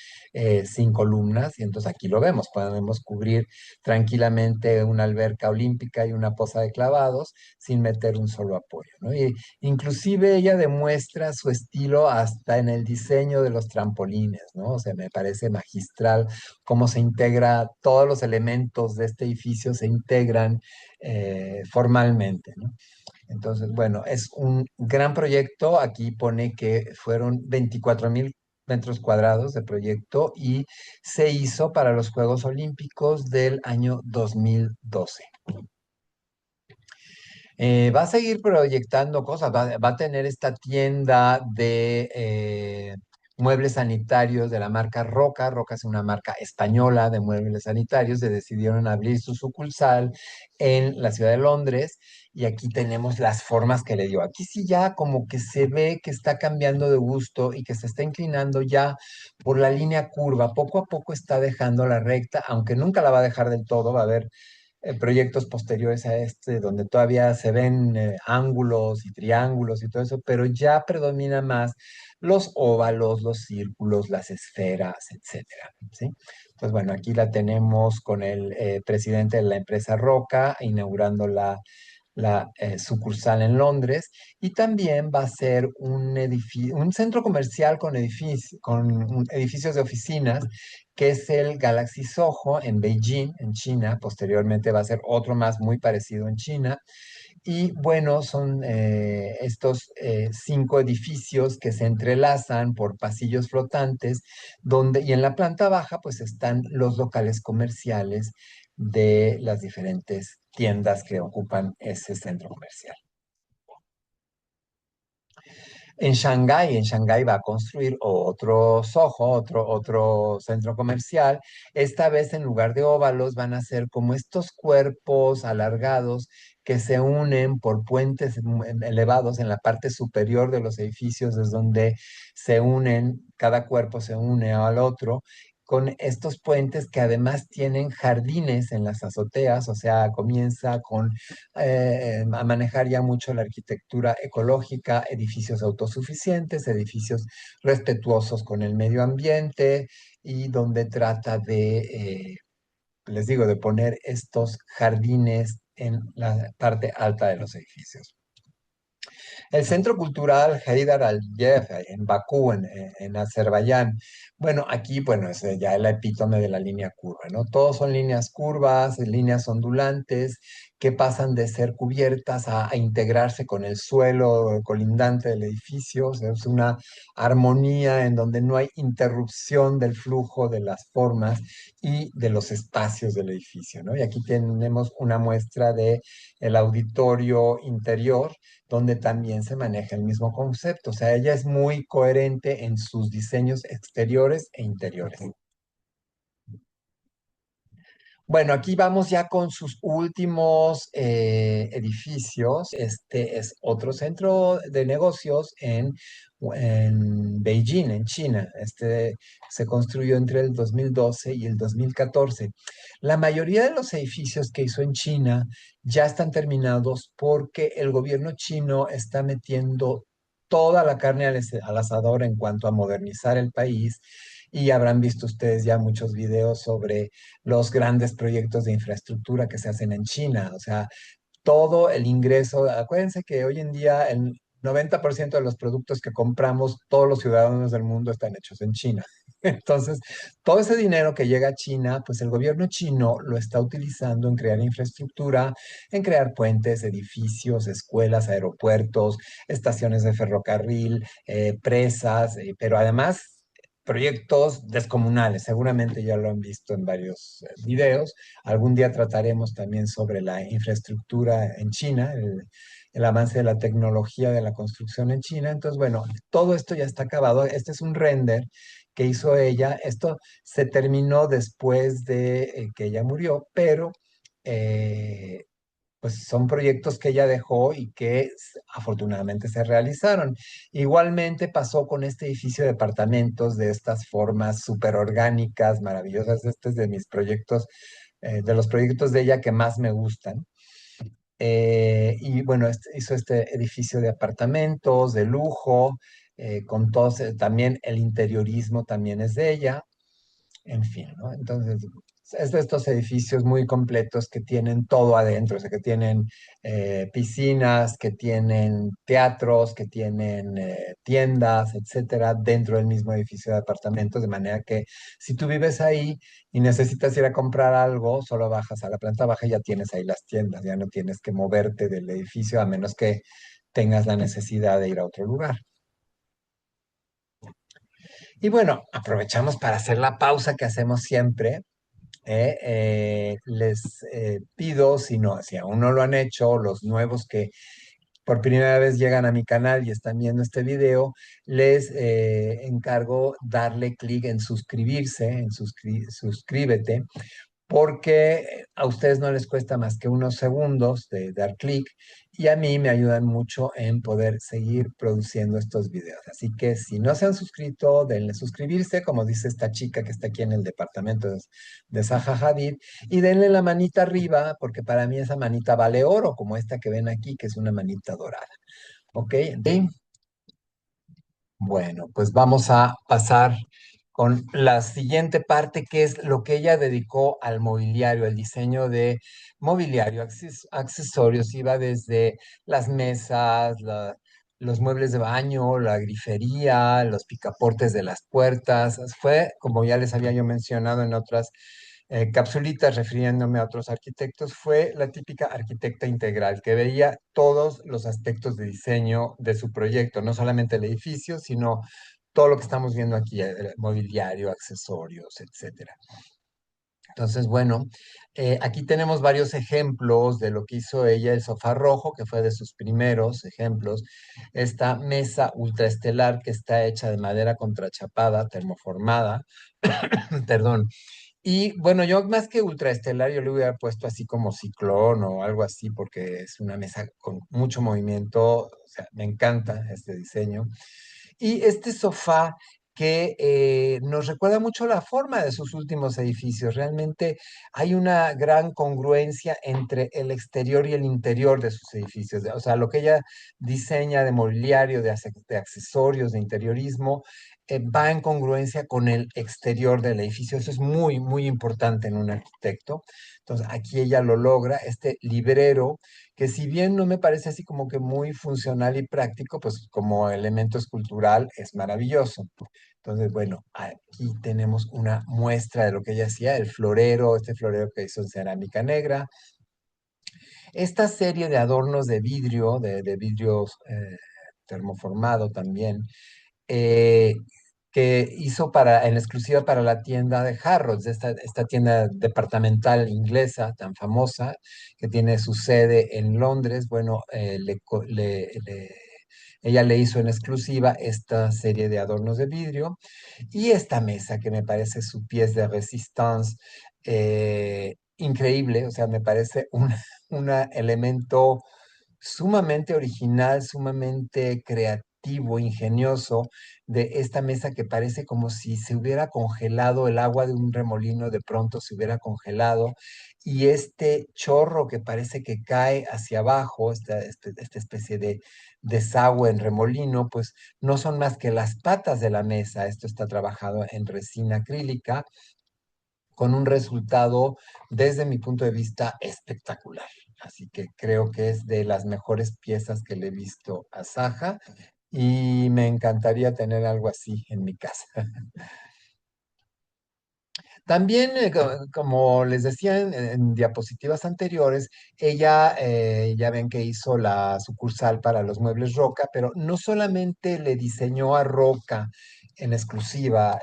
sin columnas. Y entonces aquí lo vemos, podemos cubrir tranquilamente una alberca olímpica y una poza de clavados sin meter un solo apoyo, ¿no? Y inclusive ella demuestra su estilo hasta en el diseño de los trampolines, ¿no? O sea, me parece magistral cómo se integra, todos los elementos de este edificio se integran formalmente, ¿no? Entonces, bueno, es un gran proyecto. Aquí pone que fueron 24.000 metros cuadrados de proyecto y se hizo para los Juegos Olímpicos del año 2012. Va a seguir proyectando cosas, va a tener esta tienda de muebles sanitarios de la marca Roca. Roca es una marca española de muebles sanitarios. Se decidieron abrir su sucursal en la ciudad de Londres y aquí tenemos las formas que le dio. Aquí sí ya como que se ve que está cambiando de gusto y que se está inclinando ya por la línea curva. Poco a poco está dejando la recta, aunque nunca la va a dejar del todo. Va a haber proyectos posteriores a este, donde todavía se ven ángulos y triángulos y todo eso, pero ya predomina más los óvalos, los círculos, las esferas, etcétera, ¿sí? Pues bueno, aquí la tenemos con el presidente de la empresa Roca inaugurando la sucursal en Londres y también va a ser un centro comercial con edificios de oficinas que es el Galaxy Soho en Beijing, en China. Posteriormente va a ser otro más muy parecido en China. Y bueno, son estos 5 edificios que se entrelazan por pasillos flotantes, y en la planta baja pues están los locales comerciales de las diferentes tiendas que ocupan ese centro comercial. En Shanghái va a construir otro Soho, otro centro comercial. Esta vez en lugar de óvalos van a ser como estos cuerpos alargados que se unen por puentes elevados en la parte superior de los edificios, es donde se unen, cada cuerpo se une al otro con estos puentes que además tienen jardines en las azoteas, o sea, comienza con a manejar ya mucho la arquitectura ecológica, edificios autosuficientes, edificios respetuosos con el medio ambiente y donde trata de, les digo, de poner estos jardines en la parte alta de los edificios. El Centro Cultural Heydar Aliyev en Bakú, en Azerbaiyán. Bueno, aquí, bueno, es ya el epítome de la línea curva, ¿no? Todos son líneas curvas, líneas ondulantes, que pasan de ser cubiertas a integrarse con el suelo colindante del edificio. O sea, es una armonía en donde no hay interrupción del flujo de las formas y de los espacios del edificio, ¿no? Y aquí tenemos una muestra de el auditorio interior donde también se maneja el mismo concepto. O sea, ella es muy coherente en sus diseños exteriores e interiores. Bueno, aquí vamos ya con sus últimos edificios. Este es otro centro de negocios en Beijing, en China. Este se construyó entre el 2012 y el 2014. La mayoría de los edificios que hizo en China ya están terminados porque el gobierno chino está metiendo toda la carne al asador en cuanto a modernizar el país. Y habrán visto ustedes ya muchos videos sobre los grandes proyectos de infraestructura que se hacen en China. O sea, todo el ingreso, acuérdense que hoy en día el 90% de los productos que compramos, todos los ciudadanos del mundo están hechos en China. Entonces, todo ese dinero que llega a China, pues el gobierno chino lo está utilizando en crear infraestructura, en crear puentes, edificios, escuelas, aeropuertos, estaciones de ferrocarril, presas, pero además proyectos descomunales. Seguramente ya lo han visto en varios videos. Algún día trataremos también sobre la infraestructura en China, el avance de la tecnología de la construcción en China. Entonces, bueno, todo esto ya está acabado. Este es un render que hizo ella. Esto se terminó después de que ella murió, pero eh, pues son proyectos que ella dejó y que afortunadamente se realizaron. Igualmente pasó con este edificio de departamentos de estas formas súper orgánicas, maravillosas. Este es de mis proyectos, de los proyectos de ella que más me gustan. Y bueno, hizo este edificio de apartamentos, de lujo, con todos, también el interiorismo también es de ella, en fin, ¿no? Entonces, es de estos edificios muy completos que tienen todo adentro, o sea, que tienen piscinas, que tienen teatros, que tienen tiendas, etcétera, dentro del mismo edificio de apartamentos, de manera que si tú vives ahí y necesitas ir a comprar algo, solo bajas a la planta baja y ya tienes ahí las tiendas, ya no tienes que moverte del edificio a menos que tengas la necesidad de ir a otro lugar. Y bueno, aprovechamos para hacer la pausa que hacemos siempre. Les pido, si aún no lo han hecho, los nuevos que por primera vez llegan a mi canal y están viendo este video, les encargo darle clic en suscribirse, en suscríbete, porque a ustedes no les cuesta más que unos segundos de dar clic y a mí me ayudan mucho en poder seguir produciendo estos videos. Así que si no se han suscrito, denle suscribirse, como dice esta chica que está aquí en el departamento de Zaha Hadid, y denle la manita arriba, porque para mí esa manita vale oro, como esta que ven aquí, que es una manita dorada. ¿Ok? ¿Sí? Bueno, pues vamos a pasar con la siguiente parte, que es lo que ella dedicó al mobiliario, el diseño de mobiliario, accesorios, iba desde las mesas, los muebles de baño, la grifería, los picaportes de las puertas. Fue, como ya les había yo mencionado en otras capsulitas refiriéndome a otros arquitectos, fue la típica arquitecta integral que veía todos los aspectos de diseño de su proyecto, no solamente el edificio, sino todo lo que estamos viendo aquí, el mobiliario, accesorios, etcétera. Entonces, bueno, aquí tenemos varios ejemplos de lo que hizo ella, el sofá rojo, que fue de sus primeros ejemplos, esta mesa ultraestelar que está hecha de madera contrachapada, termoformada, perdón, y bueno, yo más que ultraestelar, yo le hubiera puesto así como ciclón o algo así, porque es una mesa con mucho movimiento. O sea, me encanta este diseño. Y este sofá que nos recuerda mucho la forma de sus últimos edificios. Realmente hay una gran congruencia entre el exterior y el interior de sus edificios. O sea, lo que ella diseña de mobiliario, de accesorios, de interiorismo, va en congruencia con el exterior del edificio. Eso es muy, muy importante en un arquitecto. Entonces, aquí ella lo logra, este librero, que si bien no me parece así como que muy funcional y práctico, pues como elemento escultural es maravilloso. Entonces, bueno, aquí tenemos una muestra de lo que ella hacía, el florero, este florero que hizo en cerámica negra. Esta serie de adornos de vidrio, de vidrio termoformado también, eh, que hizo en exclusiva para la tienda de Harrods, esta tienda departamental inglesa tan famosa, que tiene su sede en Londres. Bueno, ella le hizo en exclusiva esta serie de adornos de vidrio y esta mesa que me parece su pièce de résistance increíble. O sea, me parece un elemento sumamente original, sumamente creativo, ingenioso, de esta mesa que parece como si se hubiera congelado el agua de un remolino, de pronto se hubiera congelado, y este chorro que parece que cae hacia abajo, esta especie de desagüe en remolino, pues no son más que las patas de la mesa. Esto está trabajado en resina acrílica con un resultado, desde mi punto de vista, espectacular. Así que creo que es de las mejores piezas que le he visto a Saja y me encantaría tener algo así en mi casa. También, como les decía en diapositivas anteriores, ella ya ven que hizo la sucursal para los muebles Roca, pero no solamente le diseñó a Roca en exclusiva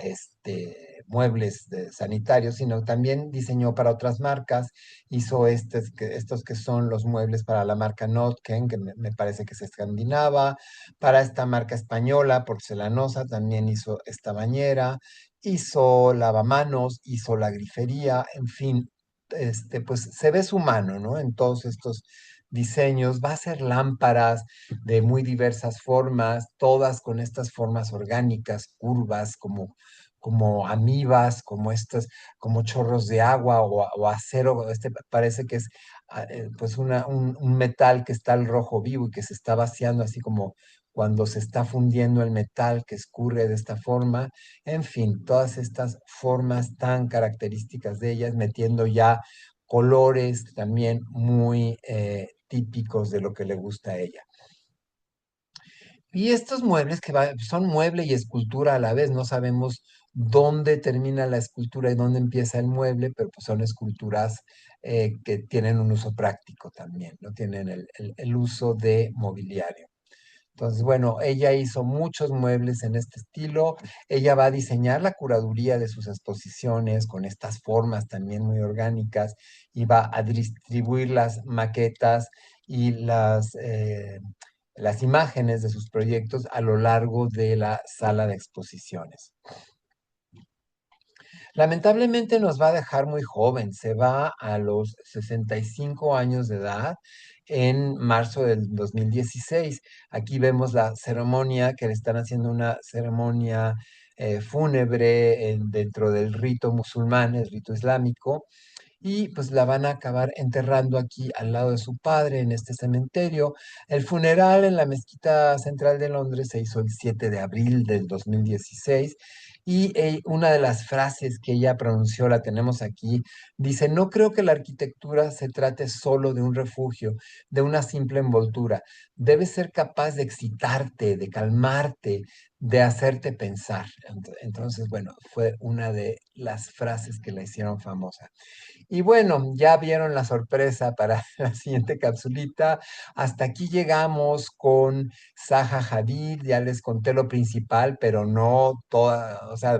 muebles sanitarios, sino también diseñó para otras marcas. Hizo estos que son los muebles para la marca Notken, que me parece que es escandinava, para esta marca española, porcelanosa, también hizo esta bañera, hizo lavamanos, hizo la grifería, en fin, pues se ve su mano, ¿no? En todos estos diseños. Va a ser lámparas de muy diversas formas, todas con estas formas orgánicas, curvas, como amibas, como estas, como chorros de agua o acero. Parece que es pues un metal que está al rojo vivo y que se está vaciando, así como cuando se está fundiendo el metal que escurre de esta forma. En fin, todas estas formas tan características de ellas, metiendo ya colores también muy típicos de lo que le gusta a ella. Y estos muebles son mueble y escultura a la vez. No sabemos dónde termina la escultura y dónde empieza el mueble, pero pues son esculturas que tienen un uso práctico también, ¿no? Tienen el uso de mobiliario. Entonces, bueno, ella hizo muchos muebles en este estilo. Ella va a diseñar la curaduría de sus exposiciones con estas formas también muy orgánicas y va a distribuir las maquetas y las imágenes de sus proyectos a lo largo de la sala de exposiciones. Lamentablemente nos va a dejar muy joven, se va a los 65 años de edad en marzo del 2016. Aquí vemos la ceremonia, que le están haciendo una ceremonia fúnebre dentro del rito musulmán, el rito islámico, y pues la van a acabar enterrando aquí al lado de su padre en este cementerio. El funeral en la Mezquita Central de Londres se hizo el 7 de abril del 2016 y una de las frases que ella pronunció, la tenemos aquí, dice: no creo que la arquitectura se trate solo de un refugio, de una simple envoltura. Debe ser capaz de excitarte, de calmarte, de hacerte pensar. Entonces, bueno, fue una de las frases que la hicieron famosa. Y bueno, ya vieron la sorpresa para la siguiente capsulita. Hasta aquí llegamos con Zaha Hadid. Ya les conté lo principal, pero no toda, o sea,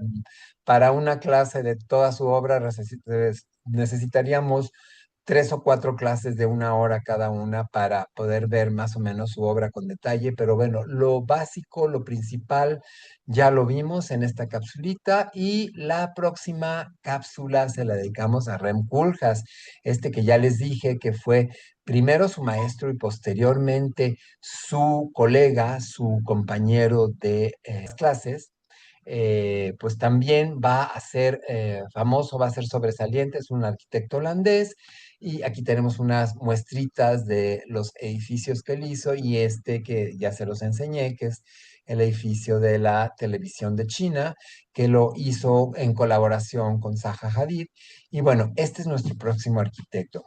para una clase de toda su obra necesitaríamos 3 o 4 clases de 1 hora cada una para poder ver más o menos su obra con detalle. Pero bueno, lo básico, lo principal, ya lo vimos en esta capsulita y la próxima cápsula se la dedicamos a Rem Koolhaas, que ya les dije que fue primero su maestro y posteriormente su colega, su compañero de clases. pues también va a ser famoso, va a ser sobresaliente, es un arquitecto holandés. Y aquí tenemos unas muestritas de los edificios que él hizo y este que ya se los enseñé, que es el edificio de la televisión de China, que lo hizo en colaboración con Zaha Hadid. Y bueno, este es nuestro próximo arquitecto.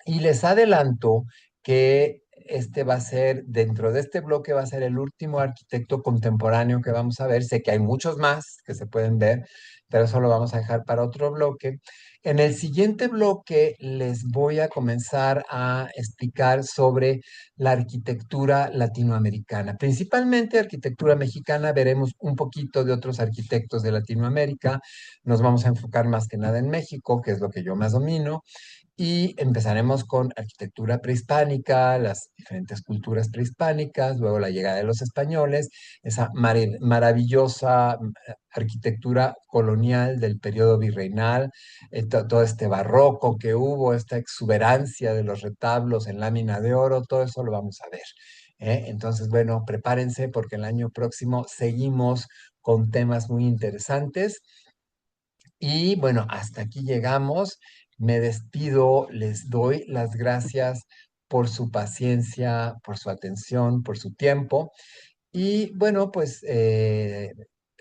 Y les adelanto que este va a ser, dentro de este bloque va a ser el último arquitecto contemporáneo que vamos a ver. Sé que hay muchos más que se pueden ver, pero eso lo vamos a dejar para otro bloque. En el siguiente bloque les voy a comenzar a explicar sobre la arquitectura latinoamericana, principalmente arquitectura mexicana. Veremos un poquito de otros arquitectos de Latinoamérica. Nos vamos a enfocar más que nada en México, que es lo que yo más domino. Y empezaremos con arquitectura prehispánica, las diferentes culturas prehispánicas, luego la llegada de los españoles, esa maravillosa arquitectura colonial del periodo virreinal, todo este barroco que hubo, esta exuberancia de los retablos en lámina de oro, todo eso lo vamos a ver. Entonces, bueno, prepárense porque el año próximo seguimos con temas muy interesantes. Y bueno, hasta aquí llegamos. Me despido, les doy las gracias por su paciencia, por su atención, por su tiempo. Y bueno, pues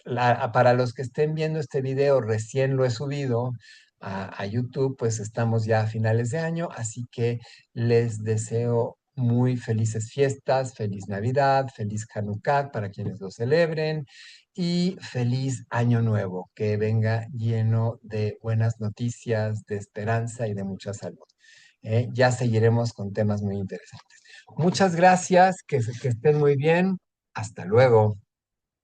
para los que estén viendo este video, recién lo he subido a YouTube, pues estamos ya a finales de año, así que les deseo muy felices fiestas, feliz Navidad, feliz Hanukkah para quienes lo celebren y feliz año nuevo, que venga lleno de buenas noticias, de esperanza y de mucha salud. Ya seguiremos con temas muy interesantes. Muchas gracias, que estén muy bien. Hasta luego.